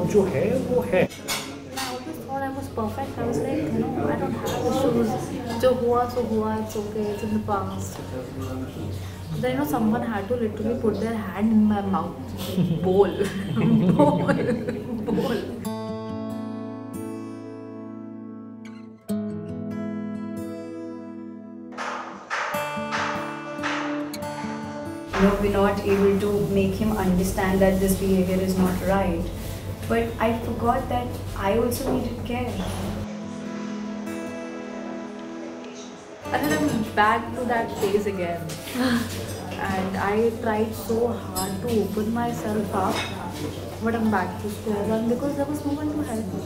और जो है वो है. I always thought I was perfect. I was like, no, I don't have issues. जो हुआ so हुआ, it's okay, it's in the past. Then you know someone had to literally put their hand in my mouth. Bowl, bowl. We're not able to make him understand that this behavior is not right. But I forgot that I also needed care. And then I'm back to that phase again. And I tried so hard to open myself up, but I'm back to square one because there was no one to help me.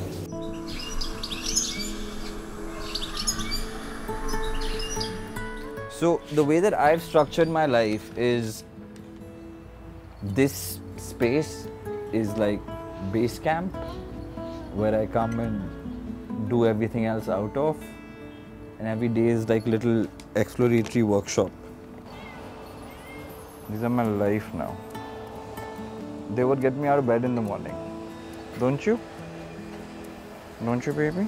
So the way that I've structured my life is this space is like base camp where I come and do everything else out of, and every day is like little exploratory workshop. These are my life now. They would get me out of bed in the morning. Don't you? Don't you, baby?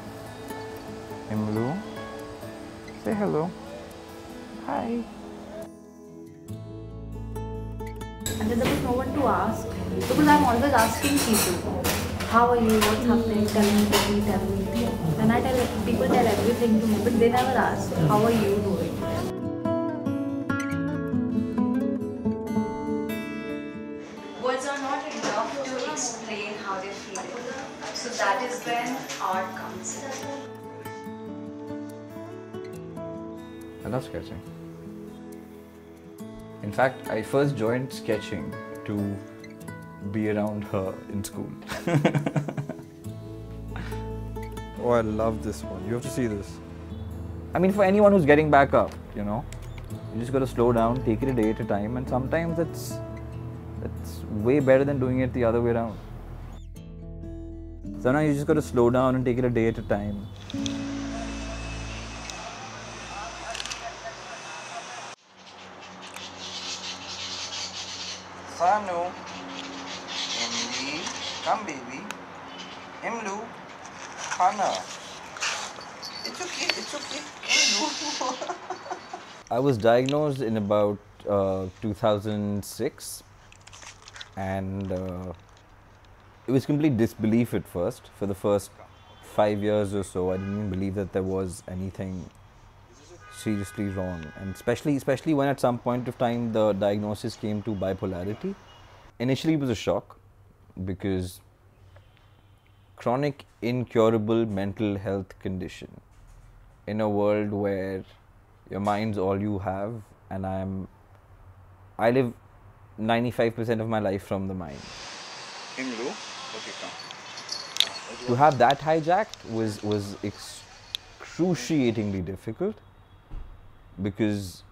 Imlu, say hello. Hi. And then there was no one to ask because I'm always asking people, how are you, what's happening, tell me. And I tell people tell everything to me, but they never ask, how are you doing? Words are not enough to explain how they feel. So that is when art comes in. I love sketching. In fact, I first joined sketching to be around her in school. Oh, I love this one. You have to see this. I mean, for anyone who's getting back up, you know, you just got to slow down, take it a day at a time, and sometimes it's way better than doing it the other way around. Sometimes you just got to slow down and take it a day at a time. Sanu, Imli, come baby. Imlu, Hana. It's okay, Imlu. I was diagnosed in about 2006, and it was complete disbelief at first. For the first 5 years or so, I didn't even believe that there was anything seriously wrong, and especially when at some point of time the diagnosis came to bipolarity. Initially it was a shock because chronic incurable mental health condition in a world where your mind's all you have, and I live 95% of my life from the mind. To have that hijacked was excruciatingly difficult, because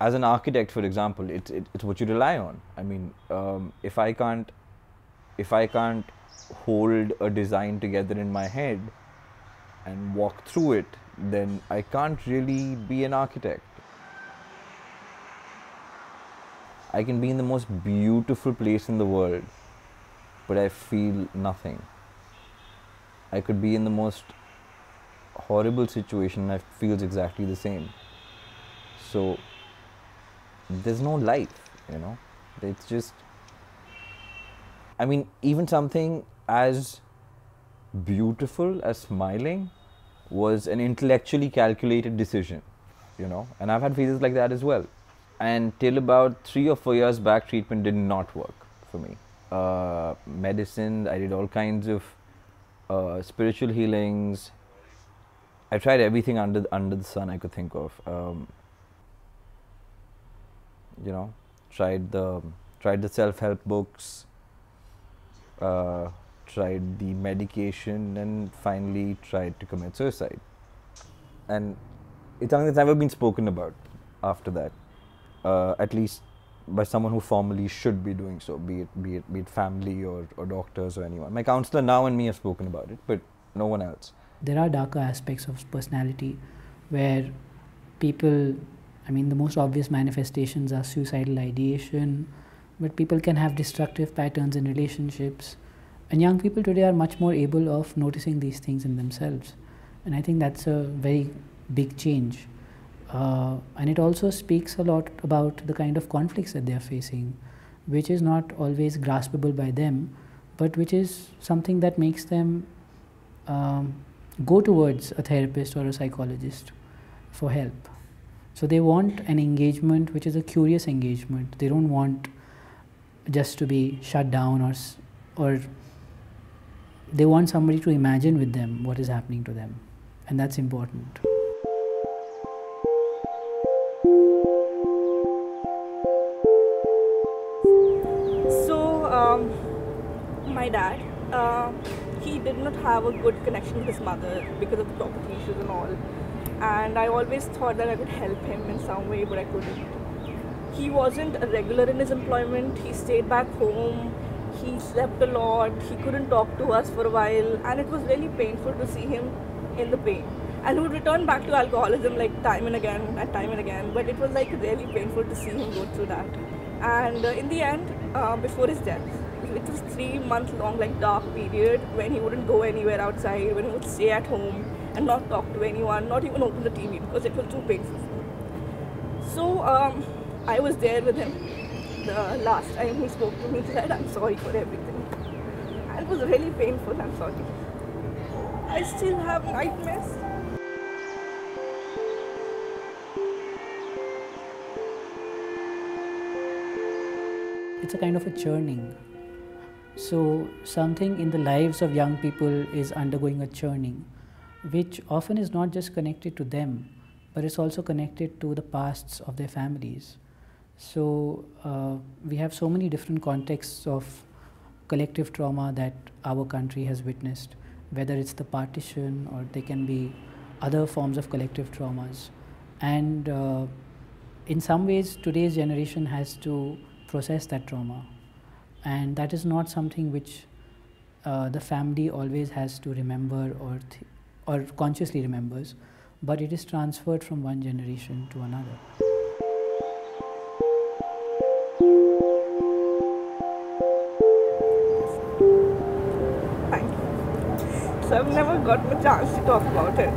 as an architect, for example, it's what you rely on. I mean, if I can't hold a design together in my head and walk through it, then I can't really be an architect. I can be in the most beautiful place in the world, but I feel nothing. I could be in the most horrible situation and I feel exactly the same. So there's no life, you know. It's just, I mean, even something as beautiful as smiling was an intellectually calculated decision, you know, and I've had phases like that as well. And till about 3 or 4 years back, treatment did not work for me. Medicine, I did all kinds of spiritual healings. I tried everything under the sun I could think of. You know, tried the self-help books, tried the medication, and finally tried to commit suicide. And it's something that's never been spoken about after that, at least by someone who formally should be doing so, be it family or doctors or anyone. My counselor now and me have spoken about it, but no one else. There are darker aspects of personality where people, I mean, the most obvious manifestations are suicidal ideation, but people can have destructive patterns in relationships, And young people today are much more able of noticing these things in themselves. And I think that's a very big change. And it also speaks a lot about the kind of conflicts that they are facing, which is not always graspable by them, but which is something that makes them go towards a therapist or a psychologist for help. So they want an engagement which is a curious engagement. They don't want just to be shut down, or they want somebody to imagine with them what is happening to them, and that's important. So, my dad, he did not have a good connection with his mother because of the property issues and all. And I always thought that I could help him in some way, but I couldn't. He wasn't a regular in his employment. He stayed back home. He slept a lot. He couldn't talk to us for a while, and it was really painful to see him in the pain. And he would return back to alcoholism like time and again and time and again. But it was like really painful to see him go through that. And in the end, before his death, it was 3 months long, like dark period when he wouldn't go anywhere outside, when he would stay at home and not talk to anyone, not even open the TV because it was too painful. So I was there with him. The last time he spoke to me, he said, "I'm sorry for everything." And it was really painful, I'm sorry. I still have nightmares. It's a kind of a churning. So something in the lives of young people is undergoing a churning, which often is not just connected to them, but it's also connected to the pasts of their families. So we have so many different contexts of collective trauma that our country has witnessed, whether it's the partition or they can be other forms of collective traumas. And in some ways, today's generation has to process that trauma. And that is not something which the family always has to remember or consciously remembers, but it is transferred from one generation to another. Thank you. So I've never gotten a chance to talk about it.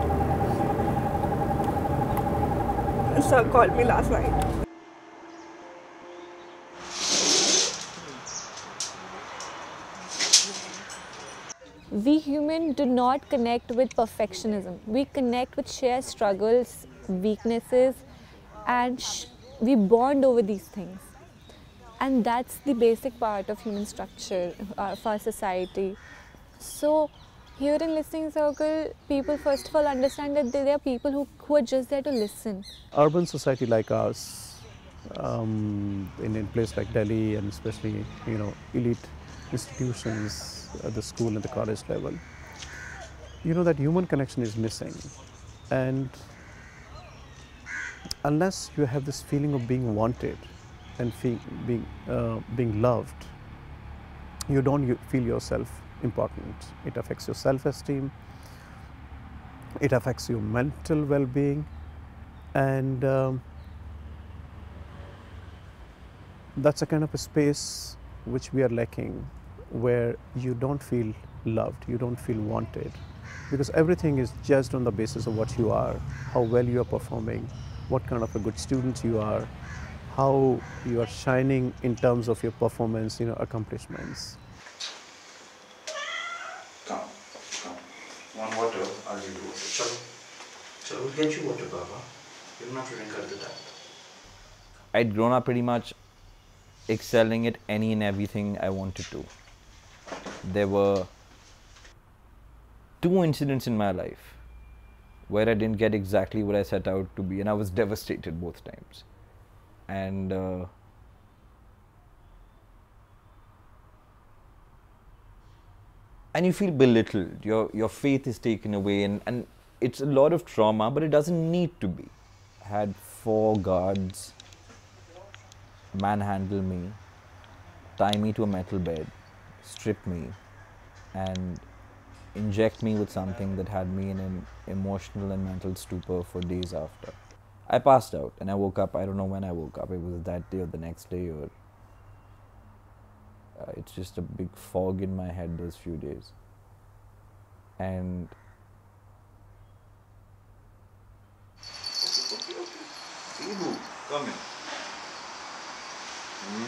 Sir called me last night. We humans do not connect with perfectionism. We connect with shared struggles, weaknesses, and we bond over these things. And that's the basic part of human structure of our society. So here in Listening Circle, people first of all understand that there are people who are just there to listen. Urban society like ours, in a place like Delhi, and especially elite institutions at the school and the college level, that human connection is missing. And unless you have this feeling of being wanted and being loved, you don't feel yourself important. It affects your self-esteem, it affects your mental well-being, and that's a kind of a space which we are lacking, where you don't feel loved, you don't feel wanted, because everything is judged on the basis of what you are, how well you are performing, what kind of a good student you are, how you are shining in terms of your performance, accomplishments. Come. Want water? I'll give you water. Chalo, we'll get you water, Baba. You don't have to drink out of the tap. I'd grown up pretty much excelling at any and everything I wanted to. There were 2 incidents in my life where I didn't get exactly what I set out to be, and I was devastated both times. And you feel belittled, your faith is taken away, and it's a lot of trauma, but it doesn't need to be. I had 4 guards manhandle me, tie me to a metal bed, strip me, and inject me with something that had me in an emotional and mental stupor for days after. I passed out and I woke up. I don't know when I woke up. It was that day or the next day, or It's just a big fog in my head those few days. And Ibu, come in.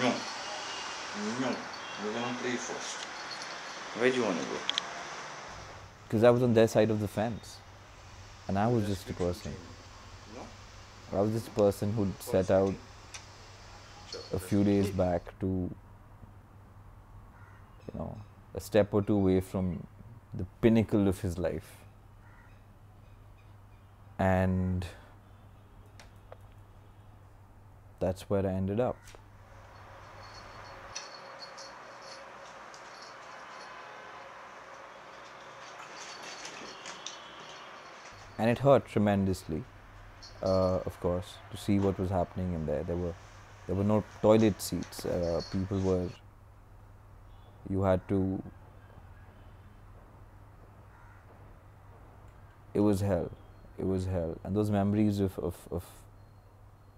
No. No. We're gonna play first. Where do you wanna go? because I was on their side of the fence, and I was just a person. I was just a person who'd set out a few days back to, you know, a step or two away from the pinnacle of his life. And that's where I ended up. And it hurt tremendously, of course, to see what was happening in there. There were no toilet seats. People were, you had to, it was hell. It was hell. And those memories of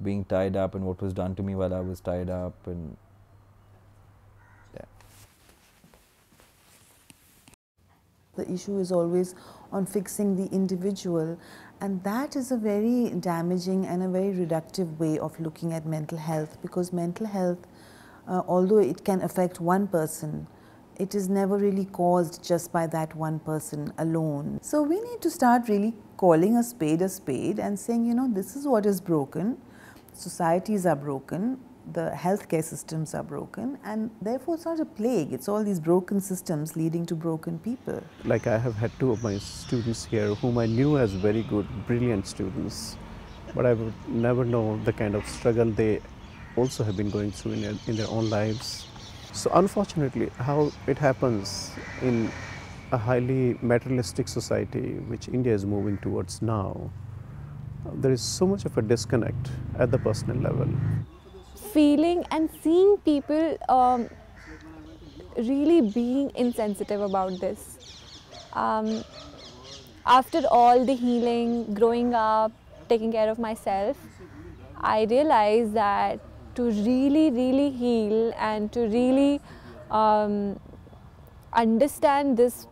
being tied up and what was done to me while I was tied up, and yeah. The issue is always on fixing the individual, and that is a very damaging and a very reductive way of looking at mental health, because mental health, although it can affect one person, it is never really caused just by that one person alone. So we need to start really calling a spade and saying, you know, this is what is broken. Societies are broken, the healthcare systems are broken, and therefore it's not a plague, it's all these broken systems leading to broken people. Like, I have had two of my students here whom I knew as very good, brilliant students, but I would never know the kind of struggle they also have been going through in their own lives. So unfortunately, how it happens in a highly materialistic society, which India is moving towards now, there is so much of a disconnect at the personal level. Feeling and seeing people really being insensitive about this. After all the healing, growing up, taking care of myself, I realized that to really heal and to really understand this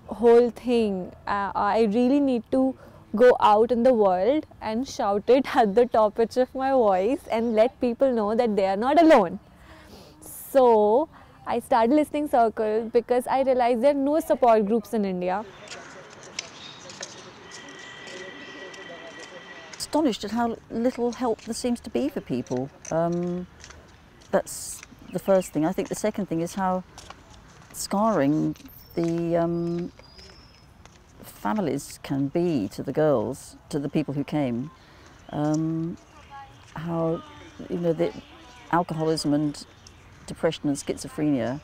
whole thing, I really need to go out in the world and shout it at the top pitch of my voice and let people know that they are not alone. So I started listening circle because I realized there are no support groups in India. Astonished at how little help there seems to be for people. That's the first thing. I think the second thing is how scarring the families can be to the girls, to the people who came. How, you know, the alcoholism and depression and schizophrenia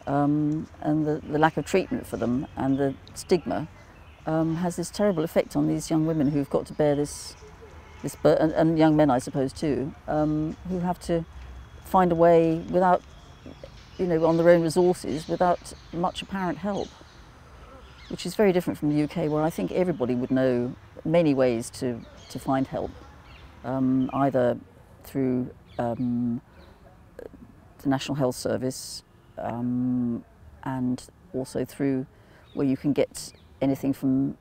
and the lack of treatment for them and the stigma has this terrible effect on these young women who've got to bear this burden, and young men, I suppose, too, who have to find a way without, you know, on their own resources, without much apparent help, which is very different from the UK, where I think everybody would know many ways to find help, either through the National Health Service and also through where you can get anything from,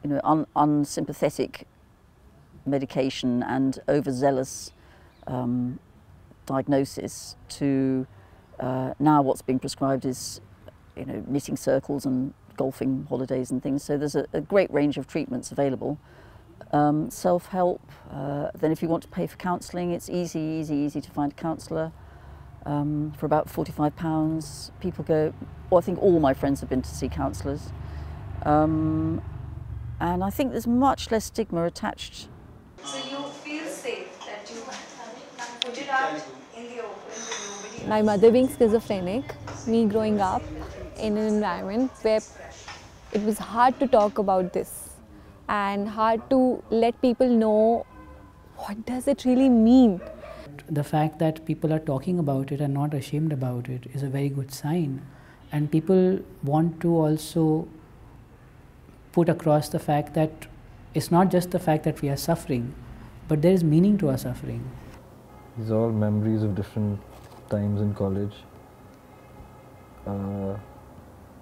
you know, unsympathetic medication and overzealous diagnosis to now what's being prescribed is, you know, knitting circles and golfing holidays and things. So there's a great range of treatments available. Self-help, then if you want to pay for counselling, it's easy to find a counsellor. For about £45, people go, well, I think all my friends have been to see counsellors. And I think there's much less stigma attached. So you feel safe that you put it out in the open with nobody. My mother being schizophrenic, me growing up in an environment where it was hard to talk about this and hard to let people know what does it really mean. The fact that people are talking about it and not ashamed about it is a very good sign, and people want to also put across the fact that it's not just the fact that we are suffering, but there is meaning to our suffering. These are all memories of different times in college.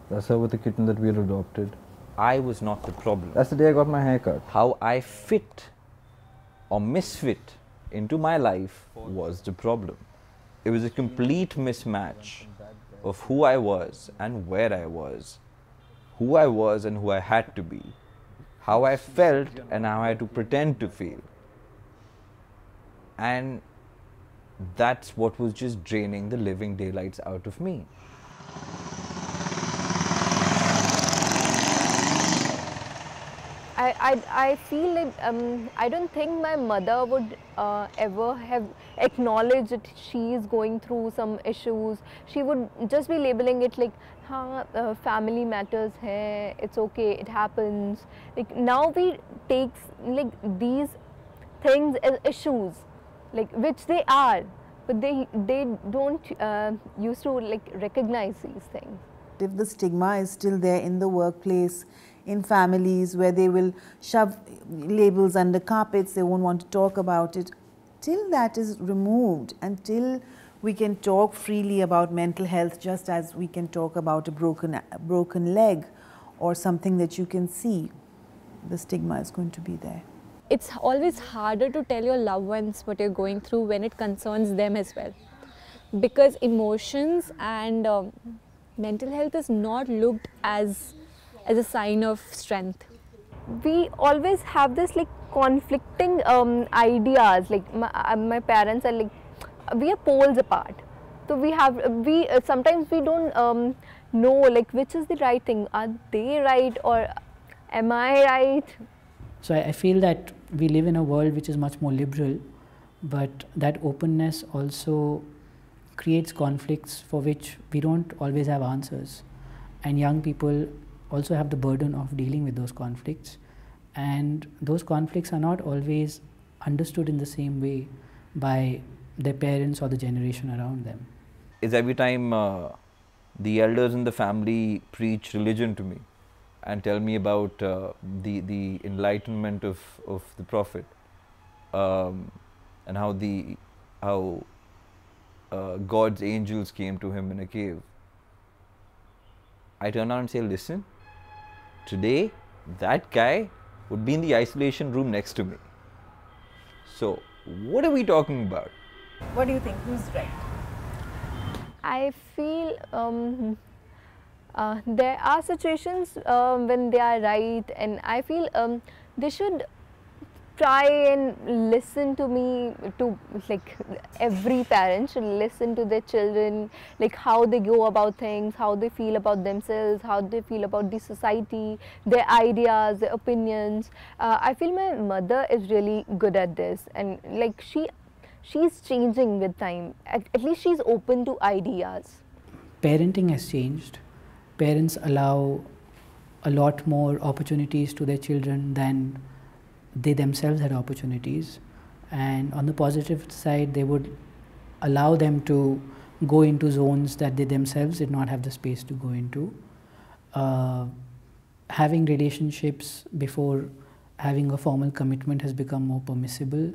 That's her with the kitten that we had adopted. I was not the problem. That's the day I got my hair cut. How I fit or misfit into my life was the problem. It was a complete mismatch of who I was and where I was, who I was and who I had to be, how I felt and how I had to pretend to feel. And that's what was just draining the living daylights out of me. I feel like I don't think my mother would ever have acknowledged that she is going through some issues. She would just be labeling it like, family matters hai, it's okay, it happens. Like now we take like these things as issues, like which they are, but they don't used to like recognize these things. If the stigma is still there in the workplace, in families where they will shove labels under carpets, they won't want to talk about it, till that is removed, until we can talk freely about mental health just as we can talk about a broken leg or something that you can see, the stigma is going to be there. It's always harder to tell your loved ones what you're going through when it concerns them as well, because emotions and mental health is not looked as a sign of strength. We always have this like conflicting ideas, like my parents are like, we are poles apart. So sometimes we don't know like which is the right thing. Are they right or am I right? So I feel that we live in a world which is much more liberal, but that openness also creates conflicts for which we don't always have answers. And young people also have the burden of dealing with those conflicts. And those conflicts are not always understood in the same way by their parents or the generation around them. Is every time the elders in the family preach religion to me and tell me about the enlightenment of the Prophet and how God's angels came to him in a cave. I turn around and say, listen, today that guy would be in the isolation room next to me. So what are we talking about? What do you think? Who's right? I feel there are situations when they are right, and I feel they should try and listen to me, to like every parent should listen to their children, like how they go about things, how they feel about themselves, how they feel about the society, their ideas, their opinions. I feel my mother is really good at this, and like she's changing with time. At least she's open to ideas. Parenting has changed. Parents allow a lot more opportunities to their children than they themselves had opportunities, and on the positive side they would allow them to go into zones that they themselves did not have the space to go into. Having relationships before having a formal commitment has become more permissible,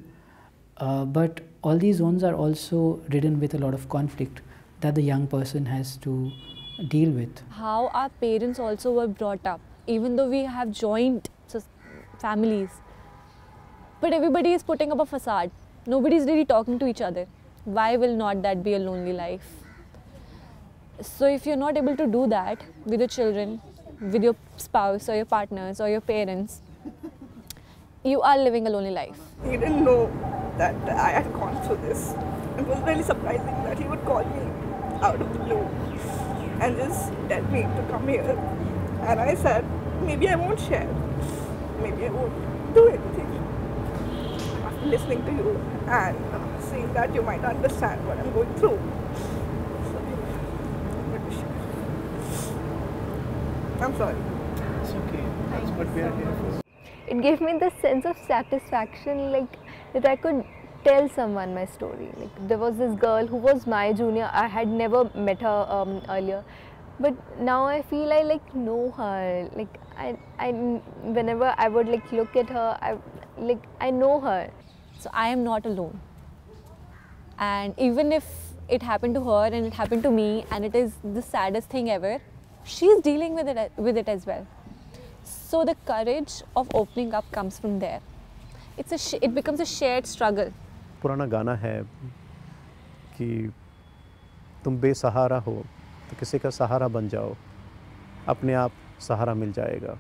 but all these zones are also ridden with a lot of conflict that the young person has to deal with. How our parents also were brought up, even though we have joint families, but everybody is putting up a facade. Nobody is really talking to each other. Why will not that be a lonely life? So if you're not able to do that with your children, with your spouse or your partners or your parents, you are living a lonely life. He didn't know that I had gone through this. It was really surprising that he would call me out of the blue and just tell me to come here. And I said, maybe I won't share. Maybe I won't do anything. After listening to you and seeing that you might understand what I'm going through. So, let me share. I'm sorry. It's okay. That's what we are here for. It gave me this sense of satisfaction, like that I could tell someone my story. Like there was this girl who was my junior. I had never met her earlier, but now I feel I like know her. Like I whenever I would like look at her, I know her. So I am not alone. And even if it happened to her and it happened to me and it is the saddest thing ever, she's dealing with it as well. So the courage of opening up comes from there. It becomes a shared struggle. पुराना गाना है कि तुम बेसहारा हो तो किसी का सहारा बन जाओ, अपने आप सहारा मिल जाएगा।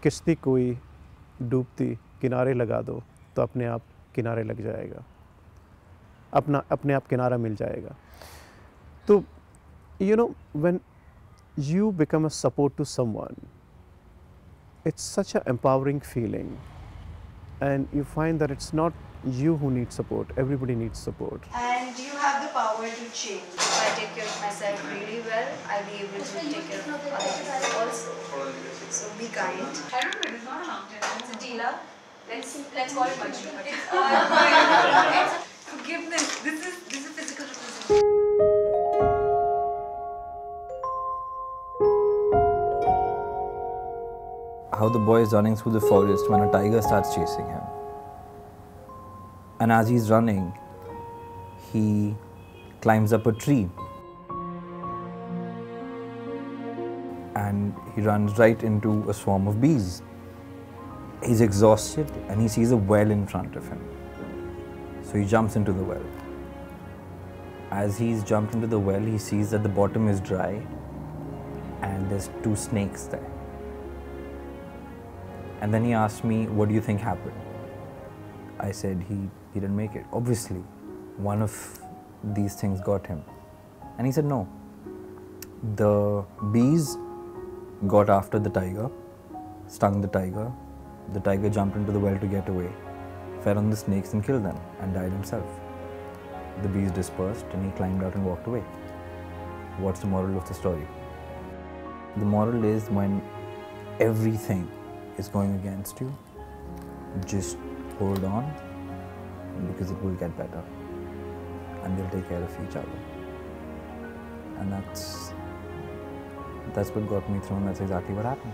किश्ती कोई डूबती किनारे लगा दो तो अपने आप किनारे लग जाएगा, अपने आप किनारा मिल जाएगा। तो you know, when you become a support to someone, it's such an empowering feeling, and you find that it's not you who needs support, everybody needs support. And you have the power to change. If I take care of myself really well, I'll be able to take care of other people also. So be kind. I don't know, it's not a mountain, it's a dealer. Let's call it Manju. Forgiveness. This is physical representation. How the boy is running through the forest when a tiger starts chasing him. And as he's running, he climbs up a tree. And he runs right into a swarm of bees. He's exhausted and he sees a well in front of him. So he jumps into the well. As he's jumped into the well, he sees that the bottom is dry and there's 2 snakes there. And then he asked me, what do you think happened? I said he didn't make it. Obviously, one of these things got him. And he said no. The bees got after the tiger, stung the tiger jumped into the well to get away, fell on the snakes and killed them and died himself. The bees dispersed and he climbed out and walked away. What's the moral of the story? The moral is when everything is going against you, just hold on because it will get better and they'll take care of each other. And that's what got me through, and that's exactly what happened.